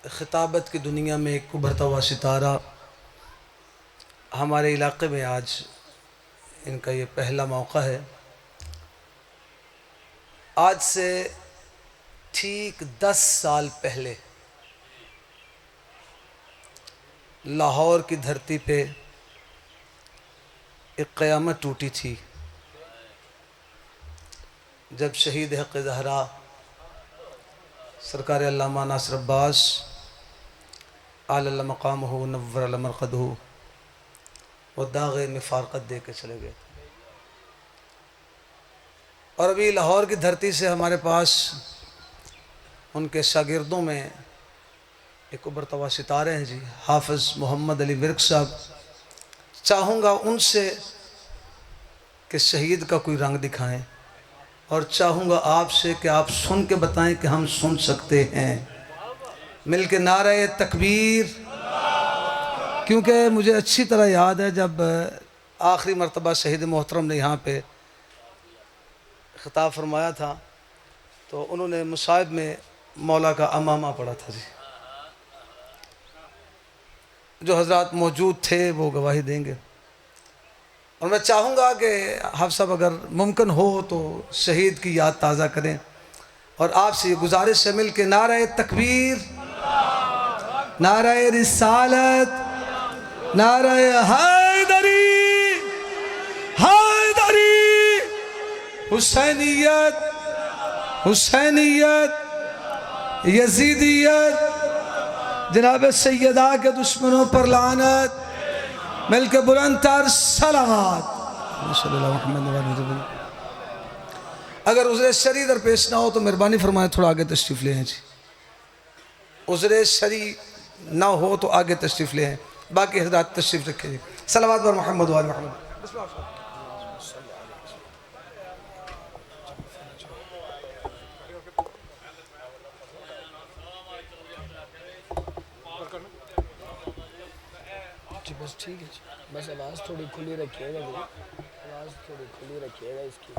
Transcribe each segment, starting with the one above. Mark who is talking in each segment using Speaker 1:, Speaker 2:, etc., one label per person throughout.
Speaker 1: खिताबत की दुनिया में एक उभरता हुआ सितारा हमारे इलाके में आज इनका ये पहला मौका है। आज से ठीक 10 साल पहले लाहौर की धरती पे एक क़यामत टूटी थी जब शहीद हक़ ज़हरा सरकार अल्लामा नासिर अब्बास आला मक़ामहु नव्वर अला मरक़दहु वो दाग़े मुफ़ारक़त दे के चले गए। और अभी लाहौर की धरती से हमारे पास उनके शागिर्दों में एक उभरता हुआ सितारे हैं जी, हाफ़िज़ मोहम्मद अली विर्क साहब। चाहूँगा उनसे कि शहीद का कोई रंग दिखाएं और चाहूँगा आपसे कि आप सुन के बताएं कि हम सुन सकते हैं। मिल के नारे तकबीर। क्योंकि मुझे अच्छी तरह याद है जब आखिरी मरतबा शहीद मोहतरम ने यहाँ पे ख़िताब फरमाया था तो उन्होंने मुसाहिब में मौला का अमामा पढ़ा था जी। जो हजरात मौजूद थे वो गवाही देंगे। और मैं चाहूँगा कि हाफ़िज़ साहब अगर मुमकिन हो तो शहीद की याद ताज़ा करें और आपसे ये गुजारिश है मिल के नारे तकबीर, नारे रिसालत, नारे हैदरी, हैदरी, हुसैनियत, हुसैनियत, यजीदियत, जनाब सैयदा के दुश्मनों पर लानत, मिल के बुलंदतर सलावत। अगर उज़्र शरी दरपेश ना हो तो मेहरबानी फरमाएं थोड़ा आगे तशरीफ़ ले आएं जी। उज़्र शरी ना हो तो आगे तशरीफ़ ले आएं, बाकी हज़रात तशरीफ़ रखें जी। सलावत बर मोहम्मद व आले मोहम्मद।
Speaker 2: जी बस ठीक है जी, बस आवाज़ थोड़ी खुली रखिएगा जी, आवाज़ थोड़ी खुली रखिएगा इसकी,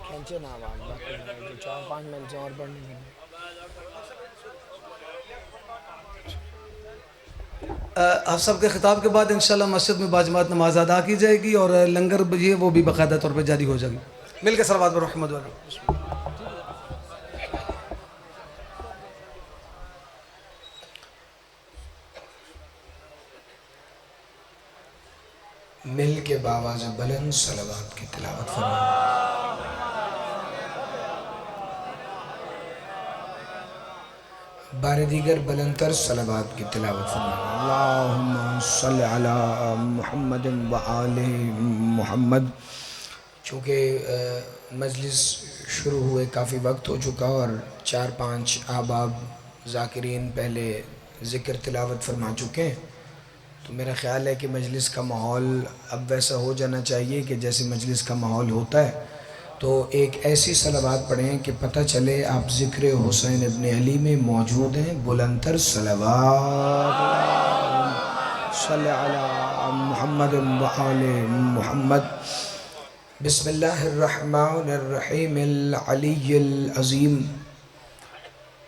Speaker 2: खींचे ना आवाज़, बाकी जो 4-5 मिनट से और बढ़ने देंगे।
Speaker 1: आप सब के ख़िताब के बाद इंशाल्लाह मस्जिद में बाजमात नमाज अदा की जाएगी और लंगर ये वो भी बाकायदा तौर पर जारी हो जाएगी। मिल के सलावत बर मोहम्मद व आले।
Speaker 2: मिल के बावाज़ बुलंद सलावत की तिलावत फरमाएं। बारे दीगर बुलंदतर सलावत की तिलावत फरमाएं। अल्लाहुम्मा सल्लि अला मुहम्मद व आले मुहम्मद। चूँकि मजलिस शुरू हुए काफ़ी वक्त हो चुका और 4-5 अहबाब ज़ाकिरीन पहले ज़िक्र तिलावत फरमा चुके हैं, तो मेरा ख़्याल है कि मजलिस का माहौल अब वैसा हो जाना चाहिए कि जैसे मजलिस का माहौल होता है। तो एक ऐसी सलावत पढ़ें कि पता चले आप ज़िक्र हुसैन इब्न अली में मौजूद हैं। बुलंदतर सलावत सल्लि अला मुहम्मद व आले मुहम्मद। बिस्मिल्लाहिर्रहमानिर्रहीमिल अलिय्यिल अज़ीम।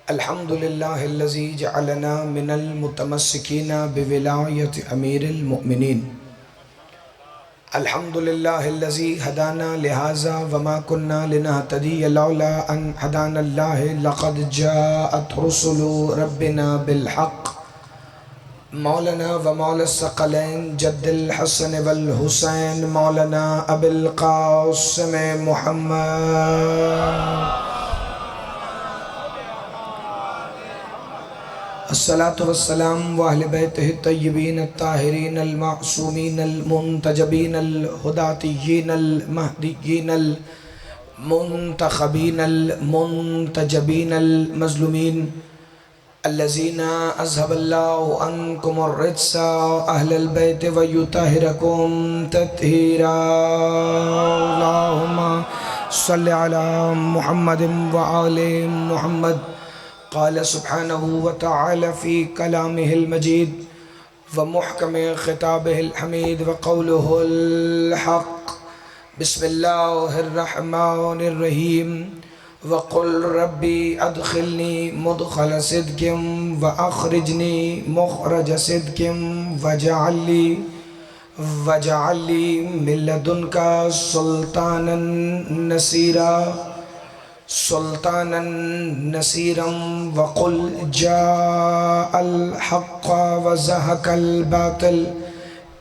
Speaker 2: अल्हम्दुलिल्लाहिल्लज़ी जअलना मिनल मुतमस्सिकीना बिविलायति अमीरिल मुमिनीन। अल्हम्दुलिल्लाहिल्लज़ी हदाना लिहाज़ा वमा कुन्ना लिनहतदिय लौला अन हदानल्लाह लक़द जाअत रुसुलु रब्बिना बिल हक़्क़। मौलाना व मौला सकलैन जद्दिल हसन वल हुसैन मौलाना अबिल क़ासिम मुहम्मद। अस्सलातु वस्सलाम व अहले बैतिहि तय्यबीन अत्ताहिरीन अल मासूमीन अल मुंतजबीन अल हुदातियीन अल महदियीन अल मुंतखबीन अल मुंतजबीन अल मज़लूमीन अल्लज़ीना अज़हबल्लाहु अन्कुम अर्रिज्सा अहलल बैत व युतहिरकुम तत्हीरा। अल्लाहुम्मा सल्लि अला मुहम्मदिन व आले मुहम्मद। क़ाल सुब्हानहु व तआला फ़ी कलामिहिल मजीद व मुहकम ख़िताबिहिल हमीद व क़ौलुहुल हक़्क़। बिस्मिल्लाहिर्रहमानिर्रहीम। वक़ुल रब्बी अदखिलनी मुदखल सिद्किम व अखरिजनी मुखरज सिद्किम वजअली मिन लदुनका सुल्तानन नसीरम वक़ुल जाअल हक़्क़ व ज़हक़ल बातिल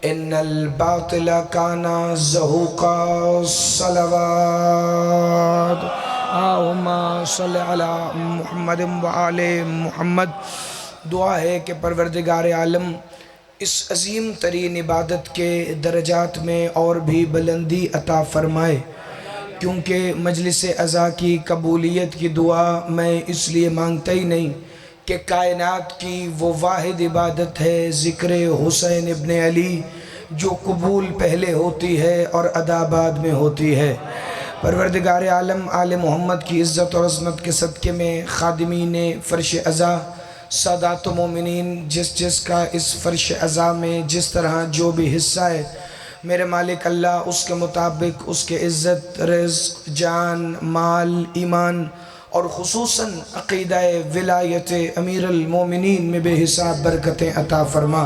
Speaker 2: इन्नल बातिला काना ज़हूक़ा। सलवात अल्लाहुम्मा सल्लि अला मुहम्मद व आले मुहम्मद। दुआ है कि परवरदिगार आलम इस अज़ीम तरीन इबादत के दरजात में और भी बुलंदी अता फ़रमाए, क्योंकि मजलिस अज़ा की कबूलियत की दुआ मैं इसलिए मांगता ही नहीं कि कायनात की वो वाहिद इबादत है ज़िक्र हुसैन इब्न अली, जो कबूल पहले होती है और अदा बाद में होती है। परवरदिगार आलम आले मोहम्मद की इज़्ज़त और अज़मत के सदक़े में ख़ादिमीन फ़र्श अज़ा सादात मोमिनीन जिस का इस फ़र्श अज़ा में जिस तरह जो भी हिस्सा है, मेरे मालिक अल्लाह उसके मुताबिक उसके इज़्ज़त, रिज़्क़, जान, माल, ईमान और ख़ुसूसन अक़ीदा विलायत अमीरुल मोमिनीन में बेहिसाब बरकतें अता फ़रमा।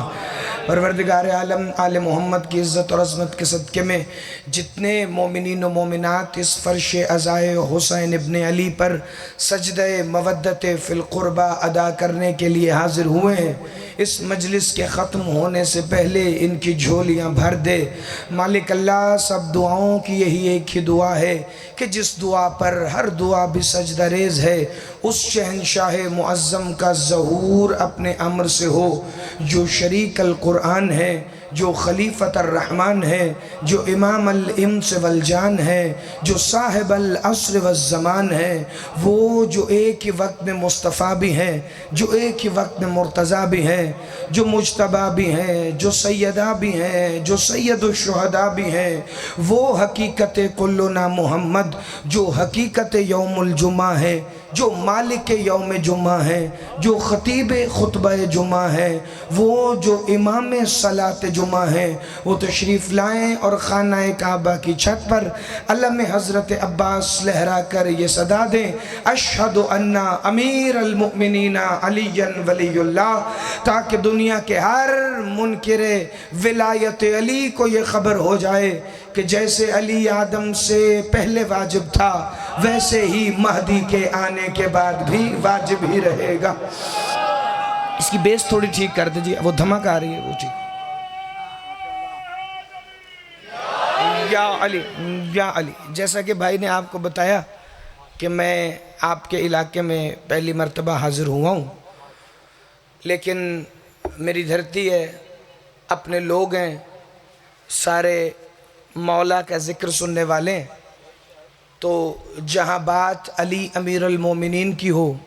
Speaker 2: परवरदिगार आलम आले मोहम्मद की इज़्ज़त और अज़मत के सदक़े में जितने मोमिनीन व मोमिनात इस फ़र्श अज़ाए हुसैन इब्न अली पर सजदे मवद्दत फ़िल क़ुरबा अदा करने के लिए हाज़िर हुए हैं, इस मजलिस के ख़त्म होने से पहले इनकी झोलियाँ भर दे। मालिक अल्लाह, सब दुआओं की यही एक ही दुआ है कि जिस दुआ पर हर दुआ भी सजदा रेज़ है, उस शहंशाह मुअज़्ज़म का ज़हूर अपने अम्र से हो, जो शरीक अल कुरान है, जो खलीफत अर्रहमान है, जो इमाम अल इंस वल जान है, जो साहिब अल अस्र व ज़मान है, वो जो एक ही वक्त में मुस्तफ़ा भी हैं, जो एक ही वक्त में मुर्तज़ा भी हैं, जो मुज्तबा भी हैं, जो सैयदा भी हैं, जो सैयदुश शुहदा भी हैं, वो हकीकत कुल्लुना मोहम्मद, जो हकीकत यौमुल जुमा है, जो मालिक यौम जुमा है, जो ख़तीब खुतबा जुमा है, वो जो इमाम सलात जुमा है, वो तशरीफ़ लाएँ और खाना काबा की छत पर अलम हज़रत अब्बास लहरा कर ये सदा दें, अशहदु अन्ना अमीर अल मुमिनीना अलीयन वलीयुल्लाह, ताकि दुनिया के हर मुनकिरे विलायत अली को ये ख़बर हो जाए कि जैसे अली आदम से पहले वाजिब था, वैसे ही महदी के आने के बाद भी वाजिब ही रहेगा। इसकी बेस थोड़ी ठीक कर दीजिए, वो धमक आ रही है, वो ठीक। या अली, या अली। जैसा कि भाई ने आपको बताया कि मैं आपके इलाके में पहली मर्तबा हाजिर हुआ हूँ, लेकिन मेरी धरती है, अपने लोग हैं, सारे मौला का ज़िक्र सुनने वाले हैं, तो जहाँ बात अली अमीरुल मोमिनीन की हो,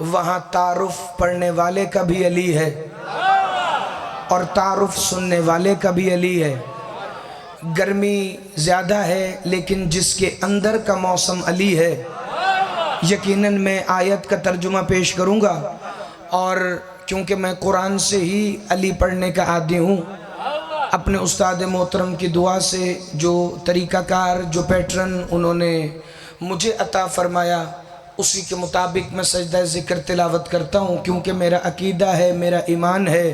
Speaker 2: वहाँ तारुफ पढ़ने वाले का भी अली है और तारुफ सुनने वाले का भी अली है। गर्मी ज़्यादा है, लेकिन जिसके अंदर का मौसम अली है, यकीनन मैं आयत का तर्जुमा पेश करूँगा, और क्योंकि मैं कुरान से ही अली पढ़ने का आदी हूँ, अपने उस्ताद मोहतरम की दुआ से जो तरीक़ाकार, जो पैटर्न उन्होंने मुझे अता फ़रमाया, उसी के मुताबिक मैं सजदा ज़िक्र तिलावत करता हूँ, क्योंकि मेरा अकीदा है, मेरा ईमान है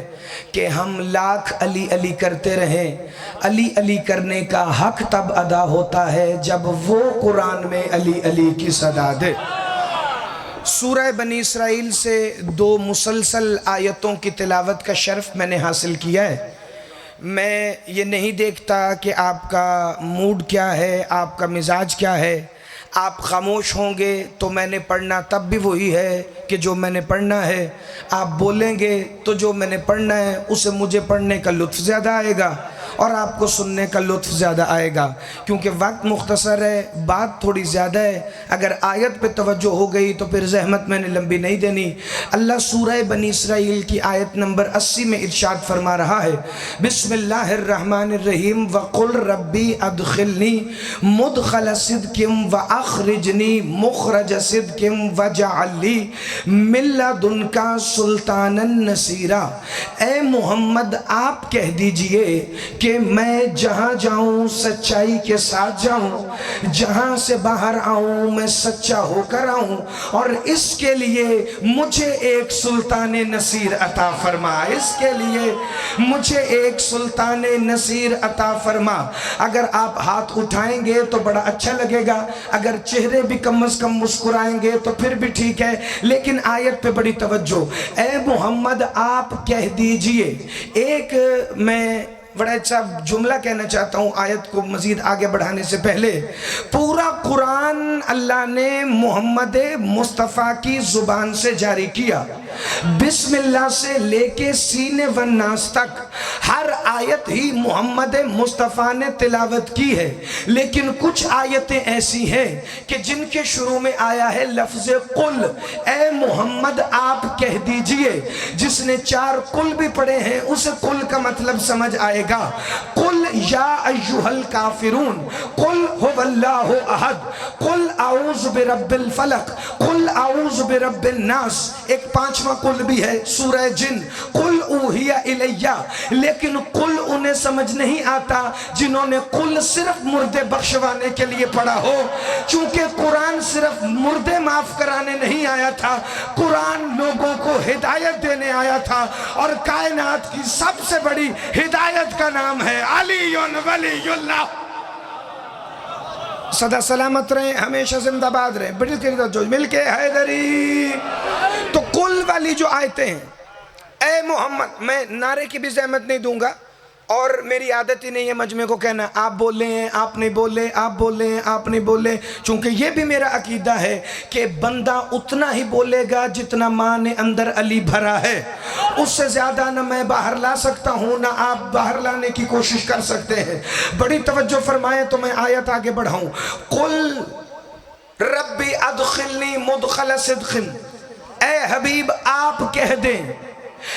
Speaker 2: कि हम लाख अली अली करते रहें, अली अली करने का हक़ तब अदा होता है जब वो कुरान में अली अली की सदा दे। सूरह बनी इसराइल से 2 मुसलसल आयतों की तिलावत का शर्फ़ मैंने हासिल किया है। मैं ये नहीं देखता कि आपका मूड क्या है, आपका मिजाज क्या है। आप खामोश होंगे तो मैंने पढ़ना तब भी वही है कि जो मैंने पढ़ना है, आप बोलेंगे तो जो मैंने पढ़ना है उसे मुझे पढ़ने का लुत्फ़ ज़्यादा आएगा और आपको सुनने का लुत्फ़ ज़्यादा आएगा, क्योंकि वक्त मुख्तसर है, बात थोड़ी ज़्यादा है। अगर आयत पे तवज्जो हो गई तो फिर ज़हमत मैंने लंबी नहीं देनी। अल्लाह सूरह बनी इसराइल की आयत नंबर 80 में इरशाद फरमा रहा है, बिस्मिल्लाहिर्रहमानिर्रहीम वक़ुल रब्बी अदखिलनी मुदखल सिद्किम व अखरिजनी मुखरज सिद्किम वजअली मिन लदुनका सुल्तानन नसीरा। ए मोहम्मद, आप कह दीजिए कि मैं जहाँ जाऊँ सच्चाई के साथ जाऊँ, जहाँ से बाहर आऊँ मैं सच्चा होकर आऊँ, और इसके लिए मुझे एक सुल्तान नसीर अता फरमा, इसके लिए मुझे एक सुल्तान नसीर अता फरमा। अगर आप हाथ उठाएंगे तो बड़ा अच्छा लगेगा, अगर चेहरे भी कम से कम मुस्कुराएंगे तो फिर भी ठीक है, लेकिन आयत पे बड़ी तवज्जो। ए मोहम्मद आप कह दीजिए, एक मैं बड़ा अच्छा जुमला कहना चाहता हूँ आयत को मजीद आगे बढ़ाने से पहले। पूरा कुरान अल्लाह ने मोहम्मद मुस्तफ़ा की जुबान से जारी किया, बिस्मिल्लाह से लेके सीने वन नास तक हर आयत ही मोहम्मद मुस्तफ़ा ने तिलावत की है। लेकिन कुछ आयतें ऐसी हैं कि जिनके शुरू में आया है लफ्ज़ कुल, ए मोहम्मद आप कह दीजिए। जिसने 4 कुल भी पढ़े हैं उसे कुल का मतलब समझ आएगा। कुल या अय्युहल काफिरून, कुल हुवल्लाहु अहद, कुल आऊज़ु बिरब्बिल फलक, कुल आऊज़ु बिरब्बिन नास। एक 5वां कुल भी है सूरह जिन, कुल ऊहिया इलैया। लेकिन कुल उन्हें समझ नहीं आता जिन्होंने कुल सिर्फ मुर्दे बख्शवाने के लिए पढ़ा हो, क्योंकि कुरान सिर्फ मुर्दे माफ कराने नहीं आया था, कुरान लोगों को हिदायत देने आया था। और कायनात की सबसे बड़ी हिदायत का नाम है अलीयुन वलीयुल्लाह। सदा सलामत रहे, हमेशा जिंदाबाद रहे, बड़ी जो मिलके हैदरी। तो कुल वाली जो आयतें हैं, ए मोहम्मद, मैं नारे की भी जहमत नहीं दूंगा, और मेरी आदत ही नहीं है मजमे को कहना आप बोले हैं, आप नहीं बोले, आप बोले हैं, आप नहीं बोले, चूंकि ये भी मेरा अकीदा है कि बंदा उतना ही बोलेगा जितना माँ ने अंदर अली भरा है, उससे ज़्यादा ना मैं बाहर ला सकता हूँ ना आप बाहर लाने की कोशिश कर सकते हैं। बड़ी तवज्जो फरमाएं तो मैं आयत आगे बढ़ाऊँ। कुल रब्बी अदखिलनी मुदखल सिद्क़िन, ए हबीब आप कह दें।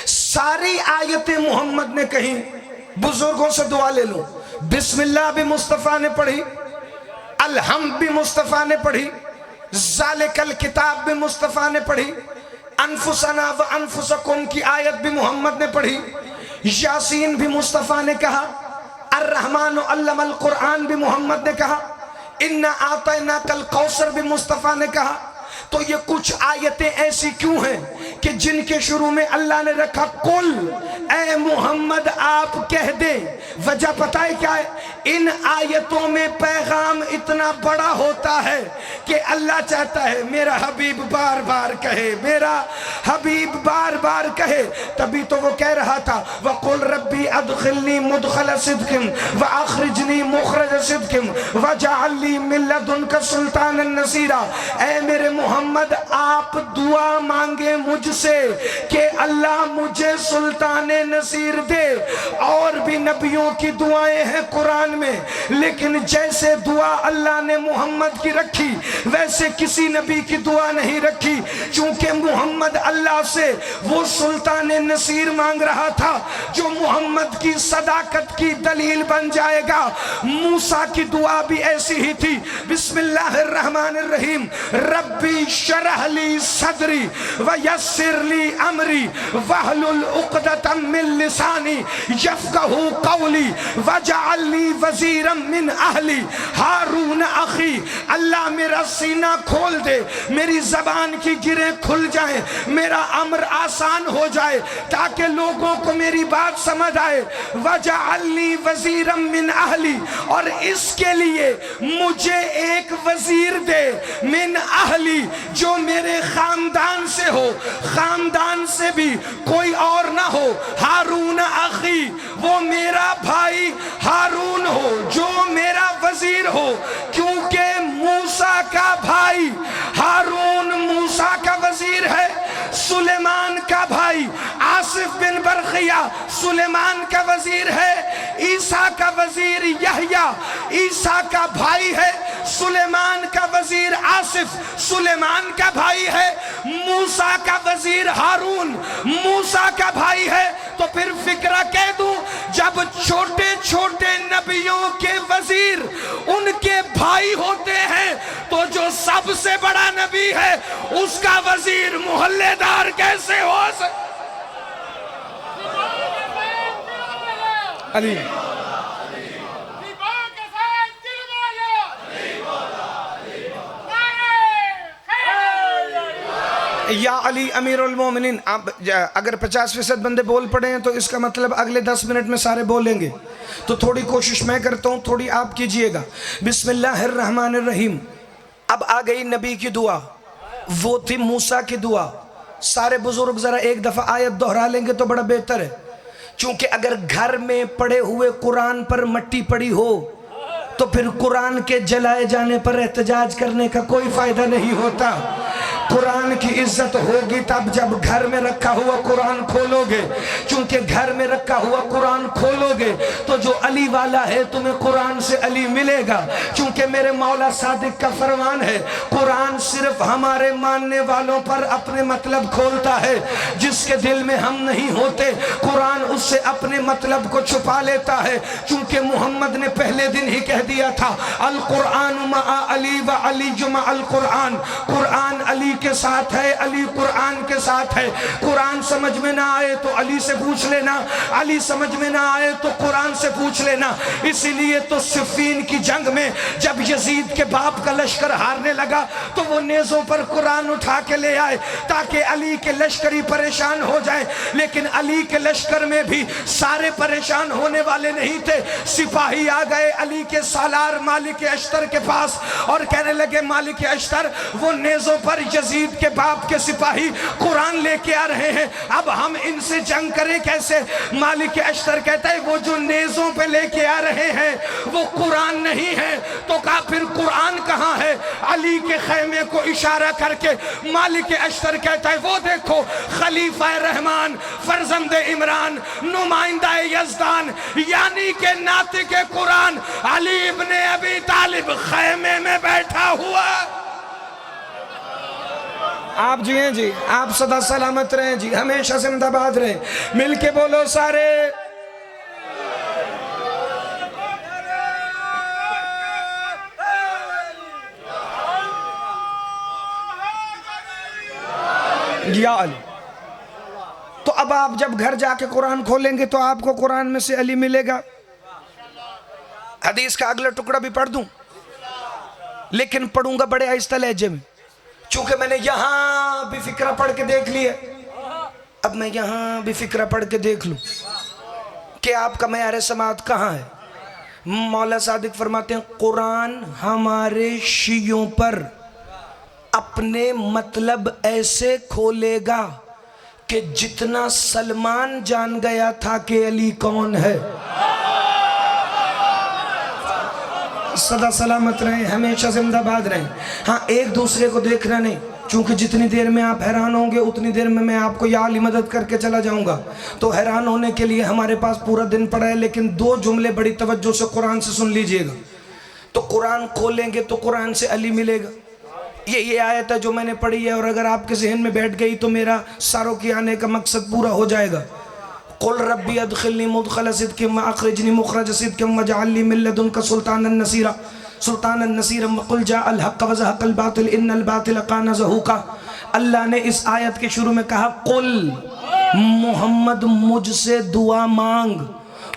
Speaker 2: सारी आयतें मोहम्मद ने कही, बुजुर्गों से दुआ ले लूं, बिस्मिल्लाह भी मुस्तफ़ा ने पढ़ी, अलहम्द भी मुस्तफ़ा ने पढ़ी, ज़ालिकल किताब भी मुस्तफ़ा ने पढ़ी, अनफुसना व अनफुसकुम की आयत भी मोहम्मद ने पढ़ी, यासीन भी मुस्तफ़ा ने कहा, अर्रहमान अल्लमल कुरान भी मोहम्मद ने कहा, इन्ना आतैना कल कौसर भी मुस्तफ़ा ने कहा। तो ये कुछ आयतें ऐसी क्यों हैं कि जिनके शुरू में अल्लाह ने रखा कुल, ए मोहम्मद आप कह दे। वजह पता है क्या है? इन आयतों में पैगाम इतना बड़ा होता है कि अल्लाह चाहता है मेरा हबीब बार बार कहे, मेरा हबीब बार बार कहे। तभी तो वो कह रहा था वक़ुल रब्बी अदखिलनी मुदखल सिद्क़िन व अखरिजनी मुखरज सिद्क़िन वजअलनी मिन लदुनका सुल्तानन नसीरा। ए मेरे मोहम्मद आप दुआ मांगे मुझसे कि अल्लाह मुझे सुल्तान नसीर दे। और भी नबियों की दुआएं हैं कुरान में, लेकिन जैसे दुआ अल्लाह ने मोहम्मद की रखी वैसे किसी नबी की दुआ नहीं रखी, क्योंकि मोहम्मद अल्लाह से वो सुल्तान नसीर मांग रहा था जो मोहम्मद की सदाकत की दलील बन जाएगा। मूसा की दुआ भी ऐसी ही थी, बिस्मिल्लाहिर्रहमानिर्रहीम, रब्बी शरह ली सदरी व यस्सिर ली अमरी वहलुल उक़दतम मिन लिसानी यफ़क़हू क़ौली वजअलनी वज़ीरम मिन अहली हारून अख़ी। अल्लाह मेरा सीना खोल दे, मेरी ज़बान की गिरें खुल जाएं, मेरा अमर आसान हो जाए ताकि लोगों को मेरी बात समझ आए। वजअलनी वज़ीरम मिन अहली, और इसके लिए मुझे एक वज़ीर दे, मिन अहली जो मेरे खानदान से हो, खानदान से भी कोई और ना हो, हारून अख़ी वो मेरा भाई हारून हो जो मेरा वजीर हो, क्योंकि मूसा का भाई हारून मूसा का वजीर है, सुलेमान का भाई आसिफ बिन बरखिया सुलेमान का वजीर है, ईसा का वजीर यहया ईसा का भाई है, सुलेमान का वजीर आसिफ सुलेमान का भाई है, मूसा का वजीर हारून मूसा का भाई है। तो फिर फिक्रा कह दूं, जब छोटे छोटे नबियों के वजीर उनके भाई होते हैं तो जो सबसे बड़ा नबी है उसका वजीर मोहल्लेदार कैसे हो सकता? अली या अली अमीरुल मोमिनीन। आप अगर 50% बंदे बोल पड़े हैं तो इसका मतलब अगले 10 मिनट में सारे बोलेंगे, तो थोड़ी कोशिश मैं करता हूँ, थोड़ी आप कीजिएगा। बिस्मिल्लाहिर्रहमानिर्रहीम। अब आ गई नबी की दुआ, वो थी मूसा की दुआ। सारे बुजुर्ग जरा एक दफा आयत दोहरा लेंगे तो बड़ा बेहतर है, क्योंकि अगर घर में पड़े हुए कुरान पर मट्टी पड़ी हो तो फिर कुरान के जलाए जाने पर एहतजाज करने का कोई फायदा नहीं होता। कुरान की इज्जत होगी तब जब घर में रखा हुआ कुरान खोलोगे, क्योंकि घर में रखा हुआ कुरान खोलोगे तो जो अली वाला है तुम्हें कुरान से अली मिलेगा, क्योंकि मेरे मौला सादिक का फरमान है, कुरान सिर्फ हमारे मानने वालों पर अपने मतलब खोलता है, जिसके दिल में हम नहीं होते कुरान उससे अपने मतलब को छुपा लेता है। क्योंकि मोहम्मद ने पहले दिन ही कह दिया था, अल कुरान मआ अली व अली जुमा अल कुरान, कुरान अली के साथ है, अली कुरान के साथ है। कुरान समझ में ना आए तो अली से पूछ लेना, अली समझ में ना आए तो कुरान से पूछ लेना। इसीलिए तो सिफ़ीन की जंग में जब यजीद के बाप का लश्कर हारने लगा तो वो नेज़ों पर कुरान उठा के ले आए ताकि अली के लश्करी परेशान हो जाए। लेकिन अली के लश्कर में भी सारे परेशान होने वाले नहीं थे। सिपाही आ गए अली के सालार मालिक अश्तर के पास और कहने लगे, मालिक अश्तर, वो नेज़ों पर यजीद के बाप के सिपाही कुरान लेके आ रहे हैं, अब हम इनसे जंग करें कैसे? मालिक अश्तर कहता है, वो जो नेज़ों पे लेके आ रहे हैं वो कुरान नहीं है। तो कहा फिर कुरान कहाँ है? अली के खैमे को इशारा करके मालिक अश्तर कहता है, वो देखो खलीफा रहमान, फर्जंद इमरान, नुमाइंदा यज़दान, यानी के नातिक कुरान अली इब्ने अबी तालिब खैमे में बैठा हुआ। आप जी हैं जी, आप सदा सलामत रहें जी, हमेशा जिंदाबाद रहें। मिलके बोलो सारे, या अली। तो अब आप जब घर जाके कुरान खोलेंगे तो आपको कुरान में से अली मिलेगा। हदीस का अगला टुकड़ा भी पढ़ दूं, लेकिन पढ़ूंगा बड़े आहिस्ता लहजे में, चूंकि मैंने यहां भी फिक्रा पढ़ के देख लिया। अब मैं यहां भी फिक्रा पढ़ के देख लूं कि आपका मयार समात कहां है। मौला सादिक फरमाते हैं, कुरान हमारे शियों पर अपने मतलब ऐसे खोलेगा कि जितना सलमान जान गया था कि अली कौन है। सदा सलामत रहें, हमेशा जिंदाबाद रहें। हाँ, एक दूसरे को देखना नहीं, क्योंकि जितनी देर में आप हैरान होंगे उतनी देर में मैं आपको या अली मदद करके चला जाऊंगा। तो हैरान होने के लिए हमारे पास पूरा दिन पड़ा है, लेकिन 2 जुमले बड़ी तवज्जो से कुरान से सुन लीजिएगा। तो कुरान खोलेंगे तो कुरान से अली मिलेगा। ये आयत है जो मैंने पढ़ी है, और अगर आपके जहन में बैठ गई तो मेरा सारों के आने का मकसद पूरा हो जाएगा। कुल रब्बी अदखिलनी मुदखल सिद्क़िन व अखरिजनी मुखरज सिद्क़िन वजअलनी मिन लदुनका सुल्तानन नसीरा सुल्तानन नसीरा वक़ुल जाअल हक़्क़ व ज़हक़ल बातिल इन्नल बातिल कान ज़हूक़ा। अल्लाह ने इस आयत के शुरू में कहा, कुल मोहम्मद मुझसे दुआ मांग।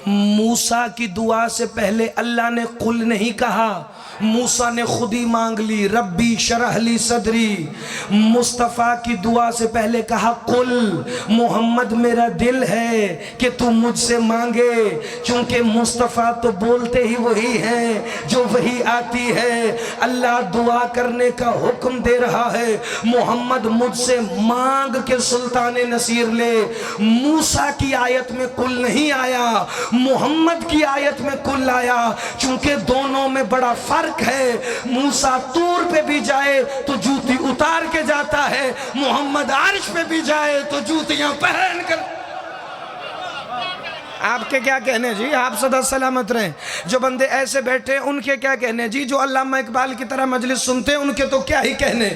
Speaker 2: मूसा की दुआ से पहले अल्लाह ने कुल नहीं कहा, मूसा ने खुद ही मांग ली, रब्बी शरहली सदरी। मुस्तफ़ा की दुआ से पहले कहा कुल, मोहम्मद मेरा दिल है कि तू मुझसे मांगे, क्योंकि मुस्तफ़ा तो बोलते ही वही हैं जो वही आती है। अल्लाह दुआ करने का हुक्म दे रहा है, मोहम्मद मुझसे मांग के सुल्तान नसीर ले। मूसा की आयत में कुल नहीं आया, मोहम्मद की आयत में कुल आया, क्योंकि दोनों में बड़ा फर्क है। मूसा तूर पे भी जाए तो जूती उतार के जाता है, मोहम्मद आरिश पे भी जाए तो जूतियां पहन कर। आपके क्या कहने जी, आप सदा सलामत रहें। जो बंदे ऐसे बैठे उनके क्या कहने जी, जो अल्लामा इकबाल की तरह मजलिस सुनते हैं उनके तो क्या ही कहने।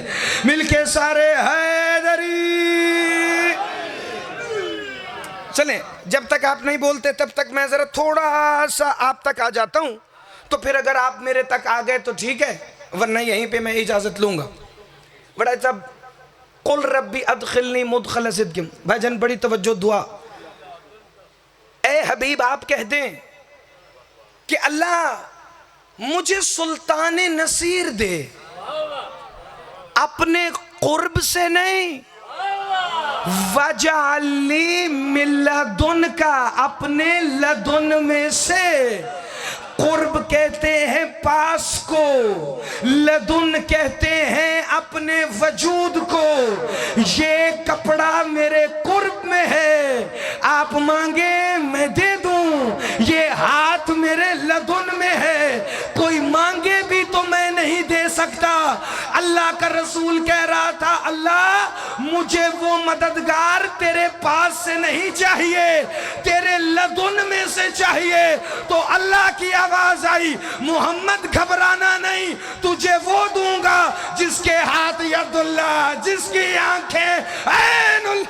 Speaker 2: मिलके सारे हैदरी। चलें, जब तक आप नहीं बोलते तब तक मैं जरा थोड़ा सा आप तक आ जाता हूं, तो फिर अगर आप मेरे तक आ गए तो ठीक है, वरना यहीं पे मैं इजाजत लूंगा। बड़ा सब कुल रब्बी अदखिलनी मुदखल सिद्क़िन। भाईजान बड़ी तवज्जो दुआ। ए हबीब, आप कह दें कि अल्लाह मुझे सुल्तान नसीर दे, अपने कुर्ब से नहीं, वजाली मिल्लदुन का, अपने लदुन में से। कुर्ब कहते हैं पास को, लदुन कहते हैं अपने वजूद को। ये कपड़ा मेरे कुर्ब में है, आप मांगे मैं दे दूं। ये हाथ मेरे लदुन में है, कोई मांगे भी तो मैं नहीं दे सकता। अल्लाह का रसूल कह रहा था, अल्लाह मुझे वो मददगार तेरे पास से नहीं चाहिए, तेरे लदुन में से चाहिए। तो अल्लाह की आवाज आई, मोहम्मद घबराना नहीं, तुझे वो दूंगा जिसके हाथ यदुल्लाह, जिसकी आंखें ऐनुल।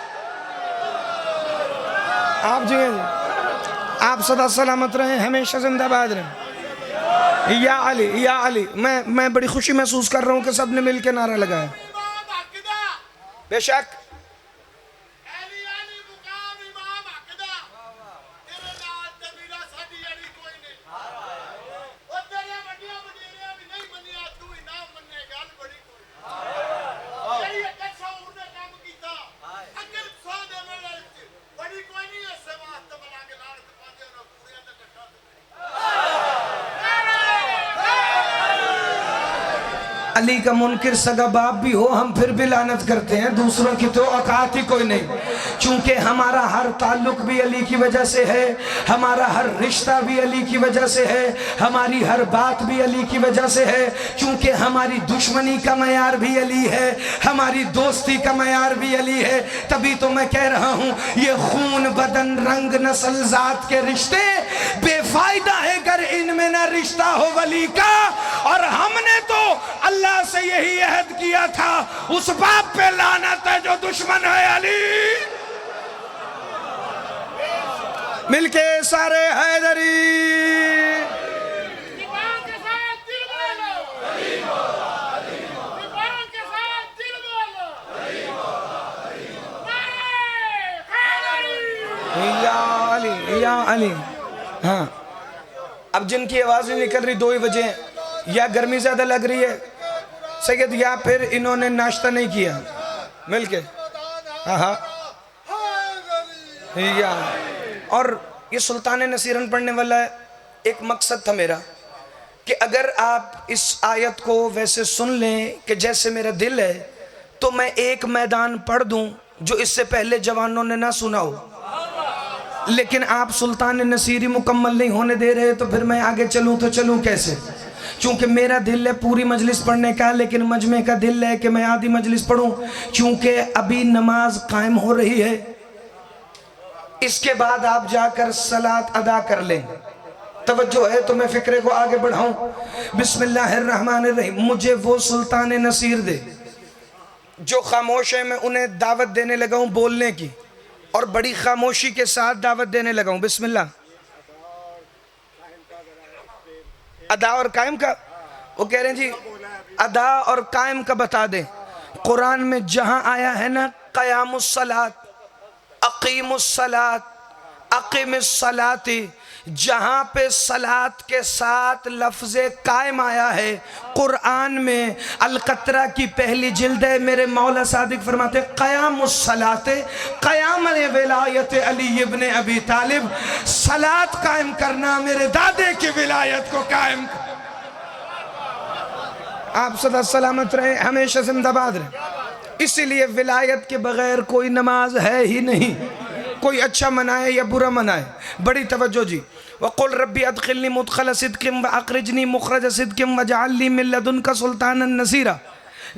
Speaker 2: आप जी, आप सदा सलामत रहे, हमेशा जिंदाबाद रहे। या अली, या अली। मैं बड़ी खुशी महसूस कर रहा हूँ कि सबने मिलकर नारा लगाया। बेशक अली का मुनकिर सगा बाप भी हो, हम फिर भी लानत करते हैं, दूसरों की तो औकात ही कोई नहीं। चूंकि हमारा हर ताल्लुक भी अली की वजह से है, हमारा हर रिश्ता भी अली की वजह से है, हमारी हर बात भी अली की वजह से है। चूंकि हमारी दुश्मनी का मयार भी अली है, हमारी दोस्ती का मयार भी अली है। तभी तो मैं कह रहा हूँ, ये खून बदन रंग नस्ल जात के रिश्ते बेफायदा है अगर इनमें ना रिश्ता हो वली का। और हमने तो अल्लाह से यही अहद किया था, उस बाप पे लानत है जो दुश्मन है अली। मिलके सारे हैदरी, या अली, या अली। हाँ, अब जिनकी आवाज नहीं निकल रही, दो ही वजह, या गर्मी ज्यादा लग रही है सैयद, या फिर इन्होंने नाश्ता नहीं किया मिलके। हाँ, या और ये सुल्तान नसीरन पढ़ने वाला एक मकसद था मेरा कि अगर आप इस आयत को वैसे सुन लें कि जैसे मेरा दिल है, तो मैं एक मैदान पढ़ दूं जो इससे पहले जवानों ने ना सुना हो। लेकिन आप सुल्तान नसीरी मुकम्मल नहीं होने दे रहे, तो फिर मैं आगे चलूं तो चलूं कैसे? चूंकि मेरा दिल है पूरी मजलिस पढ़ने का, लेकिन मजमे का दिल है कि मैं आधी मजलिस पढ़ूं, क्योंकि अभी नमाज कायम हो रही है। इसके बाद आप जाकर सलात अदा कर लें। तवज्जो है तो मैं फिक्रे को आगे बढ़ाऊं। बिस्मिल्लाहिर्रहमानिर्रहीम। मुझे वो सुल्तान नसीर दे जो खामोश है, मैं उन्हें दावत देने लगा हूं बोलने की, और बड़ी खामोशी के साथ दावत देने लगा हूं। बिस्मिल्लाह। अदा और कायम का, वो कह रहे हैं जी अदा और कायम का बता दें। कुरान में जहां आया है ना क़यामुस सलात, अक़ीमुस सलात, अक़ीमिस सलाती, जहां पे सलात के साथ लफ्ज़ कायम आया है कुरान में, अलकतरा की पहली जिल्द है, मेरे मौला सादिक फरमाते क़यामुस सलाते क़याम विलायत अली इब्न अबी तालिब। सलात कायम करना मेरे दादे की विलायत को कायम। आप सदा सलामत रहे, हमेशा जिंदाबाद रहे। इसीलिए विलायत के बगैर कोई नमाज है ही नहीं, कोई अच्छा मनाए या बुरा मनाए। बड़ी तवज्जो जी। वक़ुल रब्बी अदखिलनी मुदखल सिद्क़िम व अखरिजनी मुखरज सिद्क़िम वजअलनी मिन लदुनका सुल्तानन नसीरा।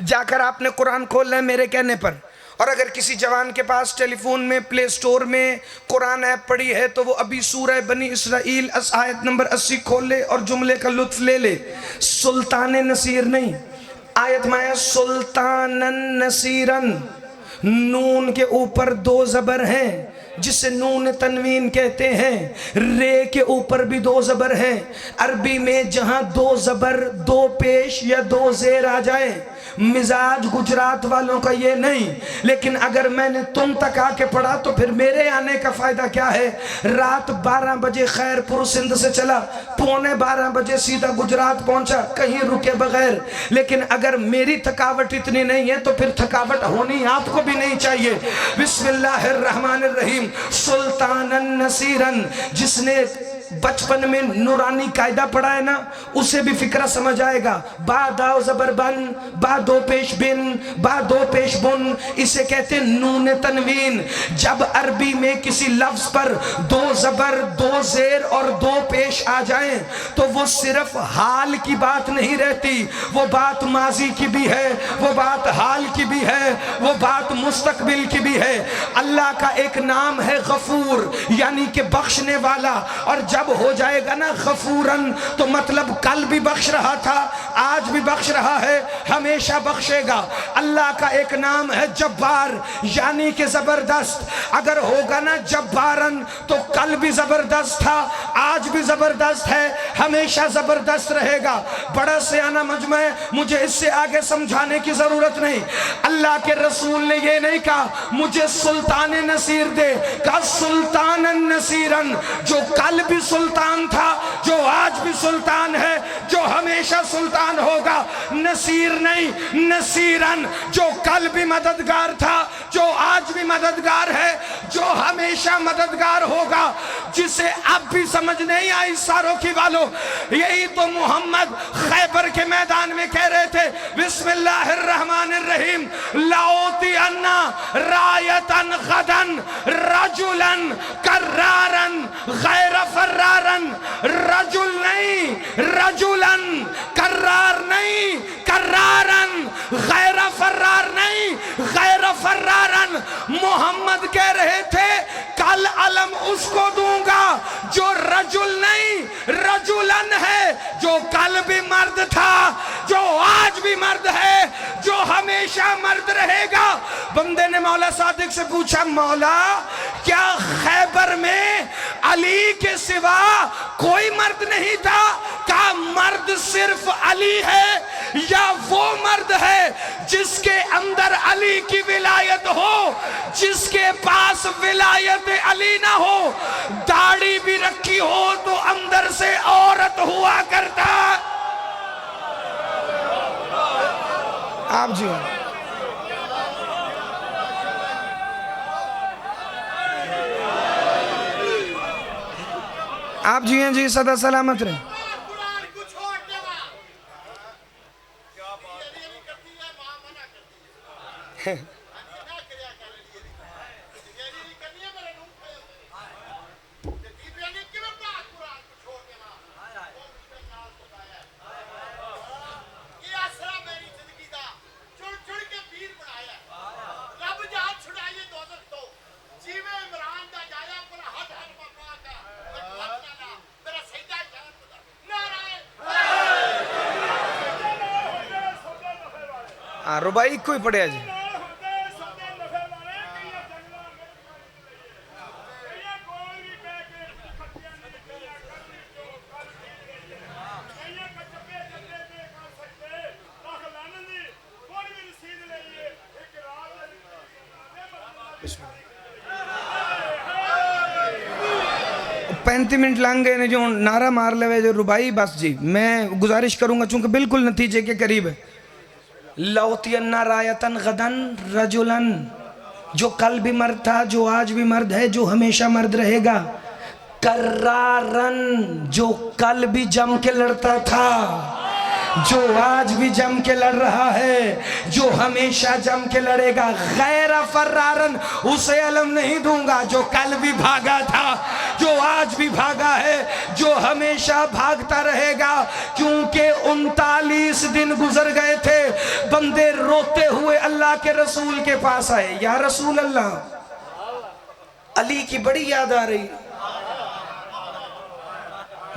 Speaker 2: जाकर आपने कुरान खोलना है मेरे कहने पर, और अगर किसी जवान के पास टेलीफोन में प्ले स्टोर में कुरान ऐप पड़ी है तो वो अभी सूरह बनी इसराइल आयत नंबर 80 खोल ले और जुमले का लुत्फ ले ले। सुल्तान नसीर नहीं, आयत में आया सुल्तानन नसीरन। नून के ऊपर दो ज़बर हैं जिसे नून तनवीन कहते हैं, रे के ऊपर भी दो ज़बर हैं। अरबी में जहां दो ज़बर, दो पेश या दो ज़ेर आ जाए, मिजाज गुजरात वालों का ये नहीं। लेकिन अगर मैंने तुम तक आके पढ़ा तो फिर मेरे आने का फ़ायदा क्या है? रात 12 बजे खैरपुर सिंध से चला, 11:15 बजे सीधा गुजरात पहुंचा, कहीं रुके बगैर। लेकिन अगर मेरी थकावट इतनी नहीं है तो फिर थकावट होनी आपको भी भी नहीं चाहिए। बिस्मिल्लाहिर्रहमानिर्रहीम। सुल्तानन नसीरन, जिसने बचपन में नूरानी कायदा पढ़ा है ना, उसे भी फिक्रा समझ आएगा। बा दाव जबर बन, बा दो पेश बिन, बा दो पेश बुन, इसे कहते नून तनवीन। जब अरबी में किसी लफ्ज पर दो जबर, दो जेर और दो पेश आ जाएं तो वो सिर्फ हाल की बात नहीं रहती, वो बात माजी की भी है, वो बात हाल की भी है, वो बात मुस्तकबिल की भी है। अल्लाह का एक नाम है गफूर, यानी कि बख्शने वाला। और जब हो जाएगा ना गफूरन, तो मतलब कल भी बख्श रहा था, आज भी बख्श रहा है, हमेशा बख्शेगा। अल्लाह का एक नाम है जब्बार, यानी कि जबरदस्त। अगर होगा ना जब्बारन, तो कल भी जबरदस्त था, आज भी जबरदस्त है, हमेशा जबरदस्त रहेगा। बड़ा सियाना मजमा है, मुझे इससे आगे समझाने की जरूरत नहीं। अल्लाह के रसूल ने ये नहीं कहा मुझे सुल्तान नसीर दे, कहा सुल्तान नसीरन, जो कल भी सुल्तान था, जो आज भी सुल्तान है, जो हमेशा सुल्तान होगा। नसीर नहीं, नसीरन, जो कल भी मददगार था, जो आज भी मददगार है, जो हमेशा मददगार होगा। जिसे अब भी समझ नहीं आई सारों की वालों, यही तो मोहम्मद खैबर के मैदान में कह रहे थे। बिस्मिल्लाहिर्रहमानिर्रहीम। लाओती अन्ना रायतन गदन रजुलन कर्रारन गैर फर्रारन, रजुल नहीं, रजुलन, कर्रार नहीं, कर्रारन, गैर फर्रार नहीं, गैर फर्रारन। मोहम्मद कह रहे थे कल अलम उसको दूंगा जो रजुल नहीं, रजुलन है, जो कल भी मर्द था, जो आज भी मर्द है, जो हमेशा मर्द रहेगा। बंदे ने मौला सादिक से पूछा, मौला क्या खैबर में अली के सिवा कोई मर्द नहीं था? क्या मर्द सिर्फ अली है या वो मर्द है जिसके अंदर अली की विलायत हो, जिसके पास विलायत अली ना हो, दाढ़ी भी रखी हो तो अंदर से औरत हुआ करता। आप जी आप जी हैं जी, सदा सलामत रहे। रुबाई कोई पढ़िया जी। पैंती मिनट लंघ गए ने जो नारा मार ले जो रुबाई। बस जी मैं गुजारिश करूंगा चूंकि बिल्कुल नतीजे के करीब है। लौतियन्ना रायतन गदन रजुलन, जो कल भी मर्द था, जो आज भी मर्द है, जो हमेशा मर्द रहेगा। कर्रारन, जो कल भी जम के लड़ता था, जो आज भी जम के लड़ रहा है, जो हमेशा जम के लड़ेगा। गैर फर्रारन, उसे अलम नहीं दूंगा जो कल भी भागा था, जो आज भी भागा है, जो हमेशा भागता रहेगा। क्योंकि 39 दिन गुजर गए थे, बंदे रोते हुए अल्लाह के रसूल के पास आए, या रसूल अल्लाह अली की बड़ी याद आ रही।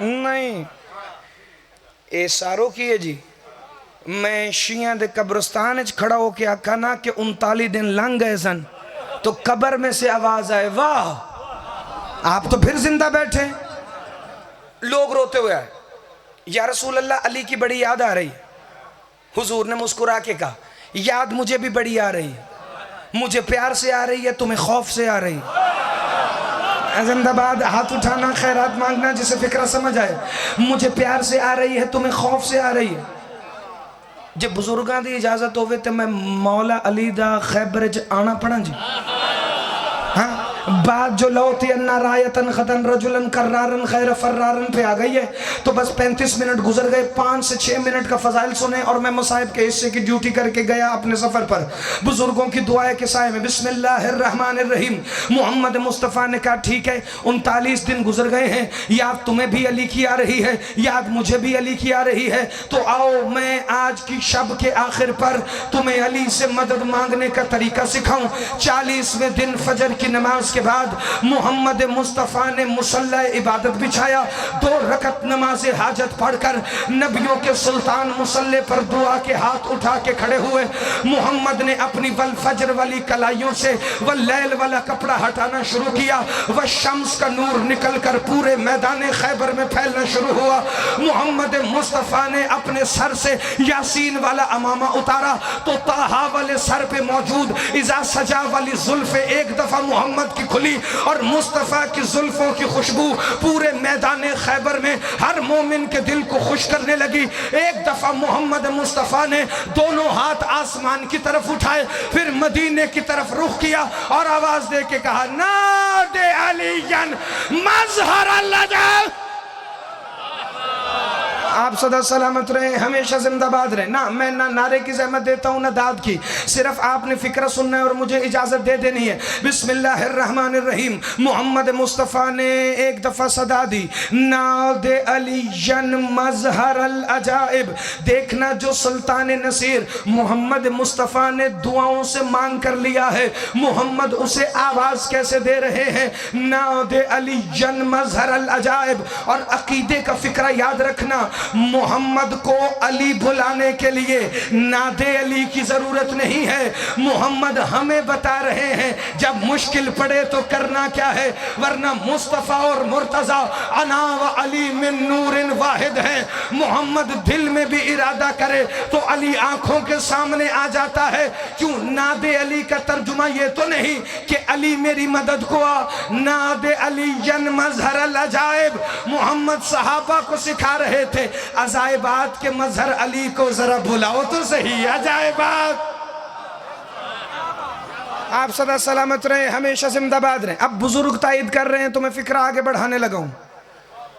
Speaker 2: नहीं ए सारो की है जी। मैं शिया दे कब्रिस्तान खड़ा होके आखा ना कि 39 दिन लंघ गए सन, तो कब्र में से आवाज आए, वाह आप तो फिर जिंदा बैठे। लोग रोते हुए आए, या रसूल अल्लाह अली की बड़ी याद आ रही। हुजूर ने मुस्कुरा के कहा, याद मुझे भी बड़ी आ रही है, मुझे प्यार से आ रही है, तुम्हें खौफ से आ रही है। जिंदाबाद, हाथ उठाना, खैरात मांगना, जिसे फिक्रा समझ आए। मुझे प्यार से आ रही है, तुम्हें खौफ से आ रही है। जे बुजुर्गों की इजाजत होवे तो मैं मौला अली दा खैबर च आना पड़ा जी। हाँ, बात जो लौती अन्ना रायतन खतन रजुलन कर्रारन खैर फर्रारन पे आ गई है, तो बस 35 मिनट गुजर गए। 5 से 6 मिनट का फजाइल सुने और मैं मुसाहिब के हिस्से की ड्यूटी करके गया अपने सफर पर। बुजुर्गों की दुआएं के साए में बिस्मिल्लाहिर्रहमानिर्रहीम मोहम्मद मुस्तफ़ा ने कहा ठीक है, 39 दिन गुजर गए हैं, याद तुम्हें भी अली की आ रही है, याद मुझे भी अली की आ रही है, तो आओ मैं आज की शब के आखिर पर तुम्हें अली से मदद मांगने का तरीका सिखाऊं। 40वें दिन फजर की नमाज के बाद मोहम्मद मुस्तफ़ा ने मुसल्ला इबादत बिछाया। 2 रकत नमाज हाजत पढ़कर नबियों के सुल्तान मुसल्ले पर दुआ के हाथ उठा के खड़े हुए। मोहम्मद ने अपनी वल फजर वाली कलाइयों से वल लैल वाला कपड़ा हटाना शुरू किया। वह शम्स का नूर निकलकर पूरे मैदान खैबर में फैलना शुरू हुआ। मोहम्मद मुस्तफ़ा ने अपने सर से यासीन वाला अमामा उतारा तो ताहा वाले सर पे मौजूद इज़ा सजा वाली जुल्फ़े एक दफा मोहम्मद की खुली और मुस्तफ़ा की जुल्फों की खुशबू पूरे मैदान खैबर में हर मोमिन के दिल को खुश करने लगी। एक दफा मोहम्मद मुस्तफ़ा ने दोनों हाथ आसमान की तरफ उठाए, फिर मदीने की तरफ रुख किया और आवाज दे के कहा नादे अलीयन मज़हर अल-अजाब। आप सदा सलामत रहे, हमेशा जिंदाबाद रहे। ना मैं ना नारे की ज़हमत देता हूँ ना दाद की, सिर्फ आपने फिक्र सुनना है और मुझे इजाज़त दे देनी है। बिस्मिल्लाहिर्रहमानिर्रहीम मोहम्मद मुस्तफ़ा ने एक दफ़ा सदा दी नादे अलीयन मज़हर अल अजाइब। देखना जो सुल्तान नसीर मोहम्मद मुस्तफ़ा ने दुआओं से मांग कर लिया है, मोहम्मद उसे आवाज़ कैसे दे रहे हैं, नादे अलीयन मज़हर अल अजाइब। और अकीदे का फिक्र याद रखना, मोहम्मद को अली बुलाने के लिए नादे अली की जरूरत नहीं है। मोहम्मद हमें बता रहे हैं जब मुश्किल पड़े तो करना क्या है, वरना मुस्तफ़ा और मुर्तज़ा अना व अली मिन नूरिन वाहिद हैं। मोहम्मद दिल में भी इरादा करे तो अली आंखों के सामने आ जाता है। क्यों? नादे अली का तर्जुमा ये तो नहीं कि अली मेरी मदद को आ, नादे अली यन मज़हर अल अजाइब। मोहम्मद सहाबा को सिखा रहे थे अजाइबात के मजहर अली को जरा बुलाओ तो सही। अजाइबात। आप सदा सलामत रहे, हमेशा जिंदाबाद रहे। अब बुजुर्ग तायद कर रहे हैं तो मैं फिक्र आगे बढ़ाने लगा हूं।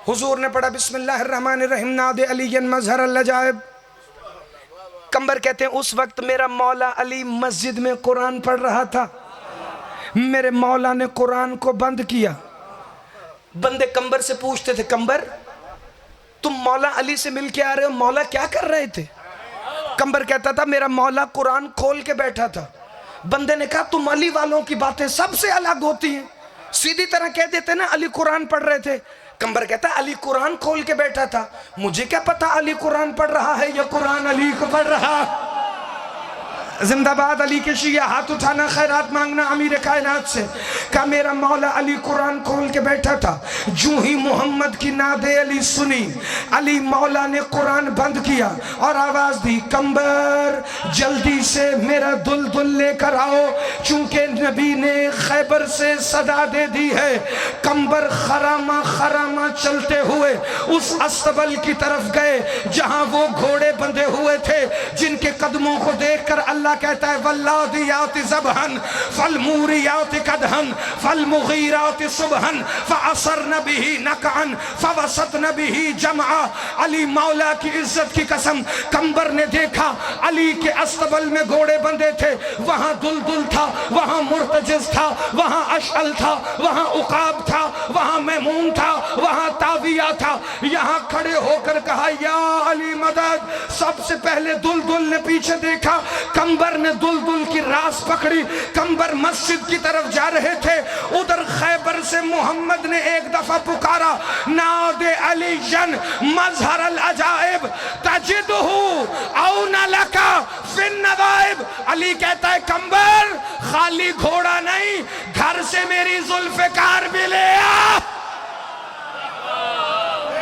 Speaker 2: हुजूर ने पढ़ा बिस्मिल्लाहिर्रहमानिर्रहीम नादे अलीयन मजहर अल अजाइब। कंबर कहते हैं उस वक्त मेरा मौला अली मस्जिद में कुरान पढ़ रहा था। मेरे मौला ने कुरान को बंद किया। बंदे कंबर से पूछते थे कंबर तुम मौला अली से मिल के आ रहे हो, मौला क्या कर रहे थे? कंबर कहता था मेरा मौला कुरान खोल के बैठा था। बंदे ने कहा तुम अली वालों की बातें सबसे अलग होती हैं, सीधी तरह कह देते ना अली कुरान पढ़ रहे थे। कंबर कहता अली कुरान खोल के बैठा था, मुझे क्या पता अली कुरान पढ़ रहा है या कुरान अली को पढ़ रहा। जिंदाबाद अली के शिया। हाथ उठाना, खैरात मांगना अमीर कायनात से। कहा मेरा मौला अली कुरान खोल के बैठा था, जूं ही मोहम्मद की नादे अली सुनी, अली मौला ने कुरान बंद किया और आवाज दी कंबर जल्दी से मेरा दुल्दुल लेकर आओ, चूंकि नबी ने खैबर से सदा दे दी है। कंबर खरामा खरामा चलते हुए उस अस्तबल की तरफ गए जहां वो घोड़े बंधे हुए थे, जिनके कदमों को देखकर अल्लाह कहता है वल्लादियाति ज़बहन फलमूरियाति कदहन फलमुगीराति सुबहन फअसरन बिही नकअन फवसतन बिही जमआ। अली मौला की इज्जत की कसम, कंबर ने देखा अली के अस्तबल में घोड़े बंधे थे, वहां दुलदुल था, वहां मुर्तजिज था, वहां अशअल था, वहां उकाब था, वहां मैमून था, वहां ताविया था। यहां खड़े होकर कहा या अली मदद। सबसे पहले दुलदुल ने पीछे देखा, कंबर ने दुलदुल की रास पकड़ी। कंबर मस्जिद की तरफ जा रहे थे, उधर खैबर से मोहम्मद ने एक दफा पुकारा नादे अलीयन मज़हर अल अजाइब तजिदहु औना लका फिन नवाइब। अली कहता है कंबर खाली घोड़ा नहीं, घर से मेरी जुल्फ़िकार भी ले आ।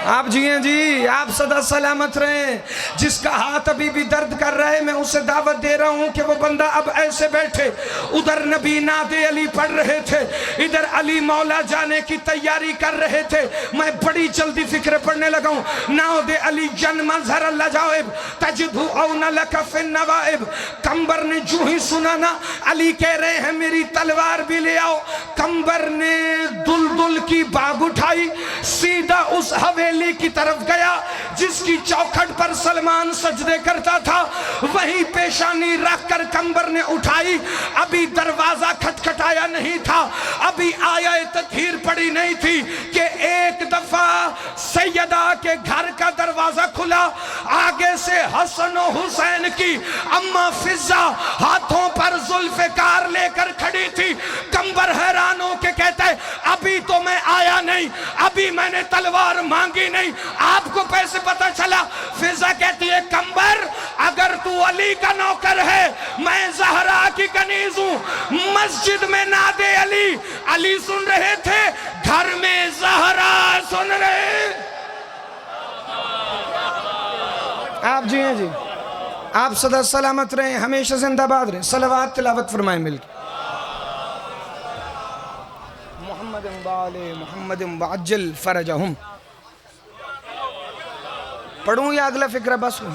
Speaker 2: आप जिए जी, आप सदा सलामत रहें। जिसका हाथ अभी भी दर्द कर रहा है, मैं उसे दावत दे रहा हूं कि वो बंदा अब ऐसे बैठे। उधर नबी नादे अली पढ़ रहे थे, इधर अली मौला जाने की तैयारी कर रहे थे। मैं बड़ी जल्दी फिक्र पढ़ने लगा हूं। नादे अली जन मजहर अल्लाह जाएब तजदु औना लका फिन नवाइब। कंबर ने जो ही सुना ना, अली कह रहे हैं मेरी तलवार भी ले आओ। कंबर ने दुलदुल की बाग उठाई, सीधा उस हवेली की तरफ गया जिसकी चौखट पर सलमान सजदे करता था। वहीं पेशानी रखकर कंबर ने उठाई। अभी दरवाजा खटखटाया नहीं था, अभी आया तत्हीर पड़ी नहीं थी कि एक दफा सैयदा के घर का दरवाजा खुला। आगे से हसन और हुसैन की अम्मा फिजा हाथों पर जुल्फकार लेकर खड़ी थी। कंबर हैरान होके कहता है अभी तो मैं आया नहीं, अभी मैंने तलवार मांगी नहीं, आपको कैसे पता चला? फिजा कहती है कंबर अगर तू अली का नौकर है, मैं जहरा की कनीज हूं। मस्जिद में नादे अली अली सुन रहे थे, घर में जहरा सुन रहे। आप जी हैं जी, आप सदा सलामत रहें, हमेशा जिंदाबाद रहें। सलवात तिलावत फरमाएं मिलकर। मोहम्मद वाजल फरजहुम। पढ़ूं या अगला फिक्रा बस हूं?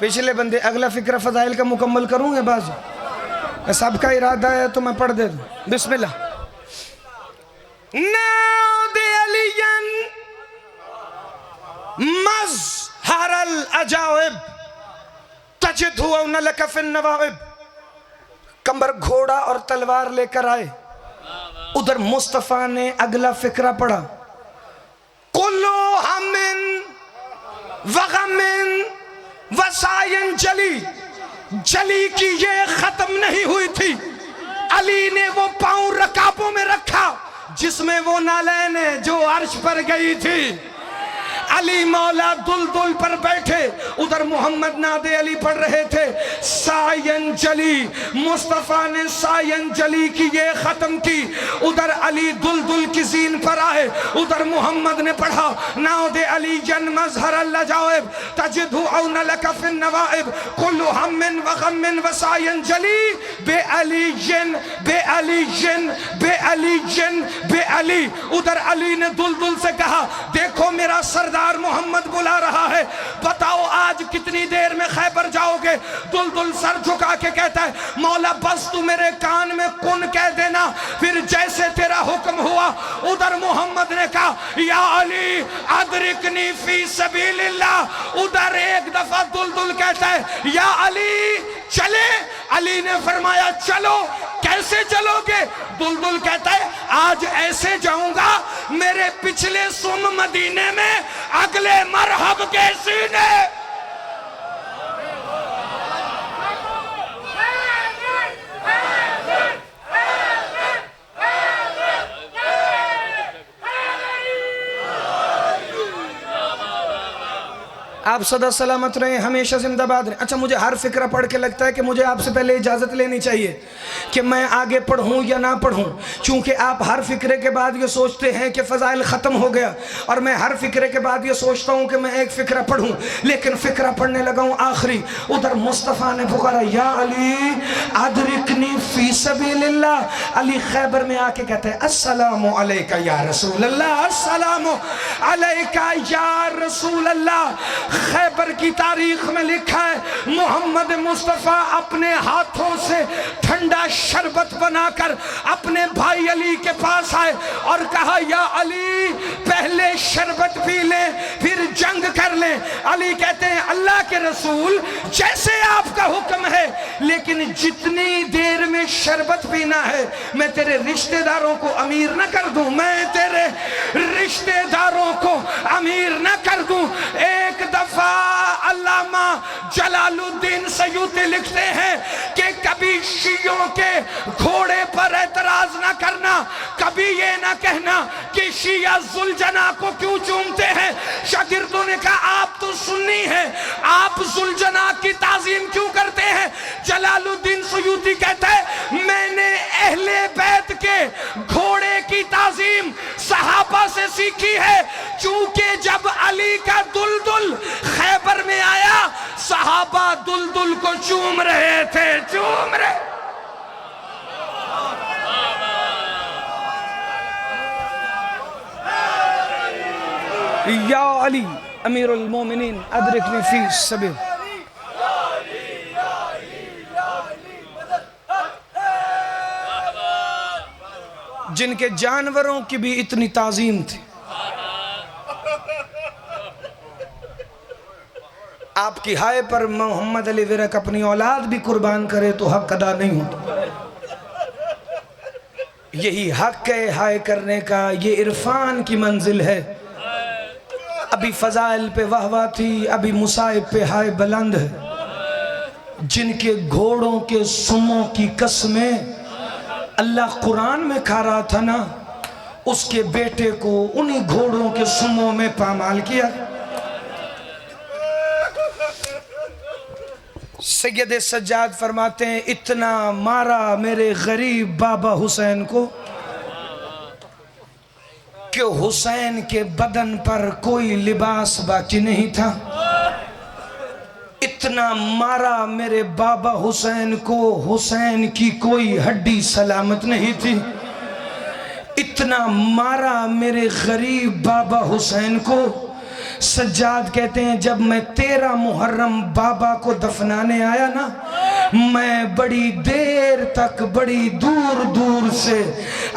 Speaker 2: पिछले बंदे अगला फिक्रा फजाइल का मुकम्मल करूं या बस? सबका इरादा है तो मैं पढ़ दे दूं। बिस्मिल्लाह। नादे अलियन मज़हरल अजाइब तजदु औना लका फिन नवाइब। कंबर घोड़ा और तलवार लेकर आए। उधर मुस्तफा ने अगला फिक्रा पढ़ा, कुल्लु हमिन वगमिन वसायन जली। जली की ये खत्म नहीं हुई थी। अली ने वो पांव रकाबों में रखा जिसमें वो नालैन है जो अर्श पर गई थी। अली मौला दुलदुल पर बैठे, उधर मोहम्मद नादे अली पढ़ रहे थे सायन जली। मुस्तफा ने सायन जली की ये खत्म की। उधर अली दुलदुल की जीन पर आए, उधर मोहम्मद ने पढ़ा नादे अली जन मजहर अल्लाह जाएब तजदु औना लका फिन नवाइब कुल्लु हम्मिन व गम्मिन व सायन जली बे अली जिन बे अली जिन बे अली जिन बे अली। उधर अली ने दुलदुल से कहा देखो मेरा सरदार मोहम्मद बुला रहा है, बताओ आज कितनी देर में खैबर जाओगे? दुलदुल सर झुका के कहता है मौला बस तू मेरे कान में कुन कह देना, फिर जैसे तेरा हुक्म हुआ। उधर मोहम्मद ने कहा या अली अदरिकनी फी सबीलिल्लाह। उधर एक दफा दुलदुल कहता है या अली चले। अली ने फरमाया चलो। कैसे चलोगे? दुलदुल कहता है आज ऐसे जाऊंगा मेरे पिछले सुम मदीने में अगले मरहब के सीने। आप सदा सलामत रहें, हमेशा जिंदाबाद रहें। अच्छा, मुझे हर फिक्रा पढ़ के लगता है कि मुझे आपसे पहले इजाज़त लेनी चाहिए कि मैं आगे पढ़ूं या ना पढ़ूं, क्योंकि आप हर फिक्रे के बाद ये सोचते हैं कि फ़ज़ाइल ख़त्म हो गया, और मैं हर फिक्रे के बाद ये सोचता हूं कि मैं एक फ़िक्रा पढ़ूं, लेकिन फ़िक्रा पढ़ने लगा हूं आखिरी। उधर मुस्तफ़ा ने पुकारा या अली अदरिकनी फ़ी सबीलिल्लाह। अली खैबर में आके कहते हैं अस्सलामु अलैका या रसूल अल्लाह, अस्सलामु अलैका या रसूल अल्लाह। खैबर की तारीख में लिखा है मोहम्मद मुस्तफ़ा अपने हाथों से ठंडा शरबत बनाकर अपने भाई अली के पास आए और कहा या अली पहले शरबत पी ले फिर जंग कर ले। अली कहते हैं अल्लाह के रसूल जैसे आपका हुक्म है, लेकिन जितनी देर में शरबत पीना है मैं तेरे रिश्तेदारों को अमीर न कर दूं, मैं तेरे रिश्तेदारों को अमीर न कर दूं। एक दफा अल्लामा जलालुद्दीन सयूती लिखते हैं कि कभी शियों के घोड़े पर एतराज ना करना, कभी ये ना कहना कि शिया जुलजना को क्यों चूमते हैं। शागिर्दों ने कहा आप तो सुन्नी हैं, आप जुलजना की ताजीम क्यों करते हैं? जलालुद्दीन सयूती कहता है मैंने अहले बैत के घोड़े की ताजीम सहाबा से सीखी है, बाबा दुलदुल को चूम रहे थे, चूम रहे। या अली अमीरुल मोमिनीन अदरिकनी फी सबील। जिनके जानवरों की भी इतनी ताजीम थी, आपकी हाय पर मोहम्मद अली विरक अपनी औलाद भी कुर्बान करे तो हक अदा नहीं होता। यही हक है हाय करने का, ये इरफान की मंजिल है। अभी फजाइल पे वाहवा थी, अभी मुसाइब पे हाय बुलंद है। जिनके घोड़ों के सुमों की कसमें अल्लाह कुरान में खा रहा था ना, उसके बेटे को उन्हीं घोड़ों के सुमों में पामाल किया। सैयद सज्जाद फरमाते हैं, इतना मारा मेरे गरीब बाबा हुसैन को कि हुसैन के बदन पर कोई लिबास बाकी नहीं था। इतना मारा मेरे बाबा हुसैन को, हुसैन की कोई हड्डी सलामत नहीं थी। इतना मारा मेरे गरीब बाबा हुसैन को। सज्जाद कहते हैं, जब मैं 13 मुहर्रम बाबा को दफनाने आया ना, मैं बड़ी देर तक बड़ी दूर दूर से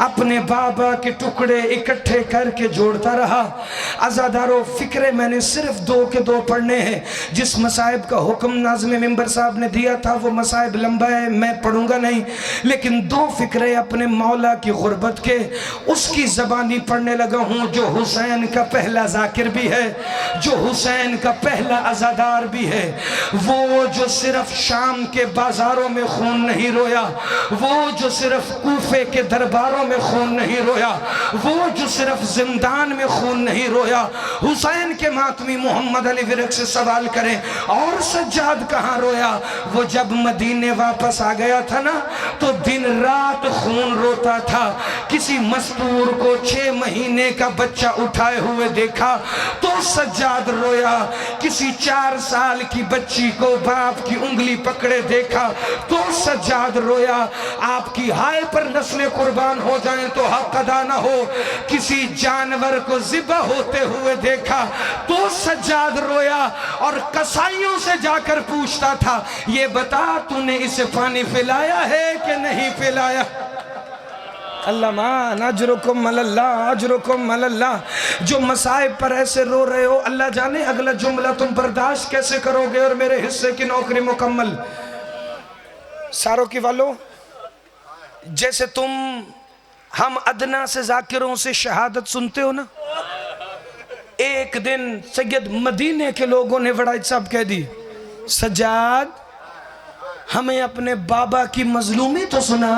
Speaker 2: अपने बाबा के टुकड़े इकट्ठे करके जोड़ता रहा। अज़ादारों, फिक्रे मैंने सिर्फ 2 के 2 पढ़ने हैं। जिस मसाइब का हुक्म नाज़िम मिंबर साहब ने दिया था वो मसाइब लंबा है, मैं पढ़ूंगा नहीं, लेकिन 2 फिक्रे अपने मौला की गुर्बत के उसकी ज़बानी पढ़ने लगा हूँ, जो हुसैन का पहला जाकिर भी है, जो हुसैन का पहला अज़ादार भी है। वो जो सिर्फ शाम के बाजारों में खून नहीं रोया, वो जो सिर्फ कूफे के दरबारों में खून नहीं रोया, वो जो सिर्फ जिंदान में खून नहीं रोया। हुसैन के मातमी मोहम्मद अली विरक से सवाल करें, और सज्जाद कहाँ रोया? वो जब मदीने वापस आ गया था ना, तो दिन रात खून रोता था। किसी मस्तूर को 6 महीने का बच्चा उठाए हुए देखा तो सज्जाद रोया। किसी 4 साल की बच्ची को बाप की उंगली पकड़े देखा तो सज्जाद रोया। आपकी हाय पर नस्लें कुर्बान हो जाएं तो हक अदा ना हो। किसी जानवर को ज़िबा होते हुए देखा तो सज्जाद रोया और कसाईयों से जाकर पूछता था, ये बता तूने इसे पानी पिलाया है कि नहीं पिलाया? अल्लाह अजरुकुम अल्लाह, अजरुकुम अल्लाह। जो मसाइब पर ऐसे रो रहे हो, अल्लाह जाने अगला जुमला तुम बर्दाश्त कैसे करोगे और मेरे हिस्से की नौकरी मुकम्मल। सारों की वालों, जैसे तुम हम अदना से जाकिरों से शहादत सुनते हो ना, एक दिन सैयद मदीने के लोगों ने बड़ा साहब कह दी, सज्जाद हमें अपने बाबा की मजलूमी तो सुना।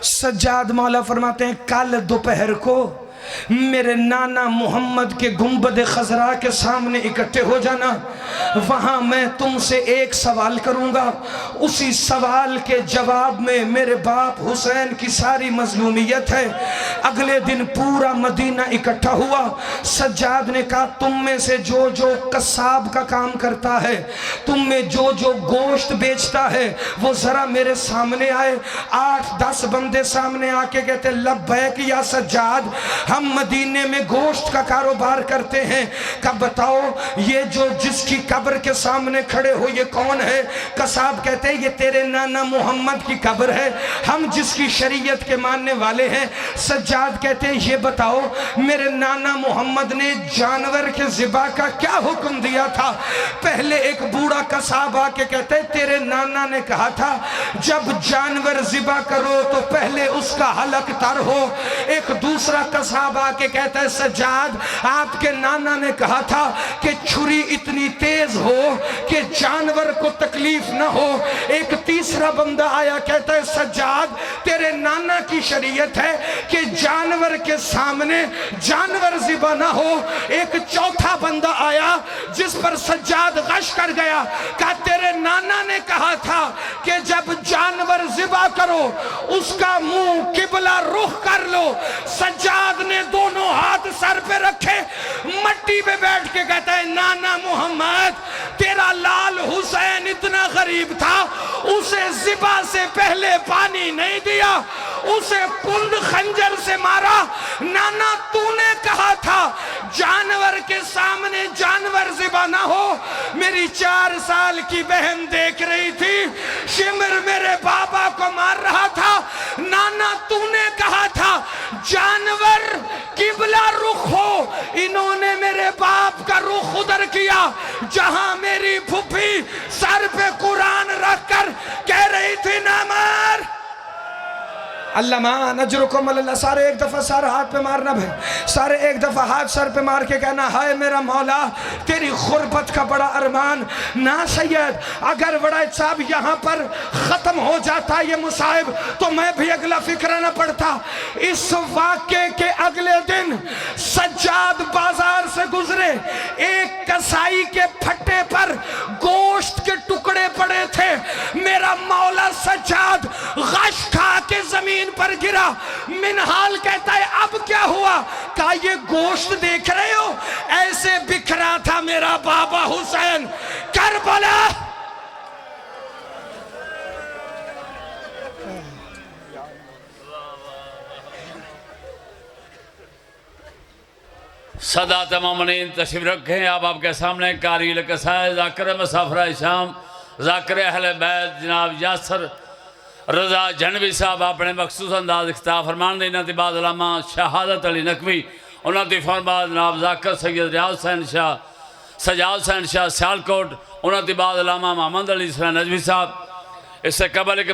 Speaker 2: सज्जाद मौला फरमाते हैं, कल दोपहर को मेरे नाना मोहम्मद के गुंबद खजरा के सामने इकट्ठे हो जाना। वहां मैं तुमसे एक सवाल करूंगा, उसी सवाल के जवाब में मेरे बाप हुसैन की सारी मजलूमियत है। अगले दिन पूरा मदीना इकट्ठा हुआ। सज्जाद ने कहा, तुम में से जो जो कसाब का काम करता है, तुम में जो जो गोश्त बेचता है, वो जरा मेरे सामने आए। 8-10 बंदे सामने आके कहते, लब्बैक या सज्जाद, हम मदीने में गोश्त का कारोबार करते हैं। कब बताओ, ये जो जिसकी कब्र के सामने खड़े हो ये कौन है? कसाब कहते हैं, ये तेरे नाना मोहम्मद की कब्र है, हम जिसकी शरीयत के मानने वाले हैं। सज्जाद कहते हैं, ये बताओ मेरे नाना मोहम्मद ने जानवर के ज़िबा का क्या हुक्म दिया था? पहले एक बूढ़ा कसाब आके कहते हैं, तेरे नाना ने कहा था जब जानवर ज़िबा करो तो पहले उसका हलक तर हो। एक दूसरा कसाब आके कहता है, सज्जाद आपके नाना ने कहा था कि छुरी इतनी तेज हो कि जानवर को तकलीफ ना हो। एक तीसरा बंदा आया, कहता है, सज्जाद तेरे नाना की शरीयत है कि जानवर के सामने जानवर ज़िबा ना हो। एक चौथा बंदा आया जिस पर सज्जाद गश कर गया, कहा तेरे नाना ने कहा था कि जब जानवर ज़िबा करो उसका मुंह किबला रुख कर लो। सज्जाद ने दोनों हाथ सर पे रखे, मट्टी पे बैठ के कहता है, नाना मोहम्मद तेरा लाल करीब था उसे ज़िबा से पहले पानी नहीं दिया, उसे कुंद खंजर से मारा। नाना तूने कहा था जानवर के सामने जानवर ज़िबा ना हो। मेरी 4 साल की बहन देख रही थी, शिमर मेरे बाबा को मार रहा था। नाना तूने कहा था जानवर किबला रुख हो, इन्होंने मेरे बाप का रुख उधर किया जहां मेरी फूफी सर पे कुरान रखकर कह रही थी ना मार। अल्लामा नजरुकुम अल्लाह। सारे एक दफ़ा सर हाथ पे मारना भाई, सारे एक दफ़ा हाथ सर पे मार के कहना हाय मेरा मौला तेरी गुरबत का बड़ा अरमान। ना सैयद, अगर वड़ाइद साहब यहाँ पर ख़त्म हो जाता ये मुसाइब तो मैं भी अगला फिक्र न पड़ता। इस वाक़े के अगले दिन सज्जाद बाजार से गुजरे, एक कसाई के फट्टे पर गोश्त के टुकड़े पड़े थे। मेरा मौला सज्जाद गश खा के जमीन पर गिरा। मिनहाल कहता है अब क्या हुआ? कहा ये गोश्त देख रहे हो, ऐसे बिखरा था मेरा बाबा हुसैन करबला।
Speaker 3: सदा तमामनीन तशरीफ रखें। आप आपके सामने कारी कसाए ज़ाकिर मुसाफिर शाम ज़ाकिर अहले बैत जनाब यासर रजा जनवी साहब अपने मखसूस अंदाज इख्तियार फरमान दे। इन्होंने बाद अलामा शहादत अली नकवी, उन्होंने फरमान जनाब ज़ाकिर सैयद रियाज हुसैन शाह सजाद हुसैन शाह सियालकोट, उन्होंने बाद अलामा मोहम्मद अली नजवी साहब। इससे कबल के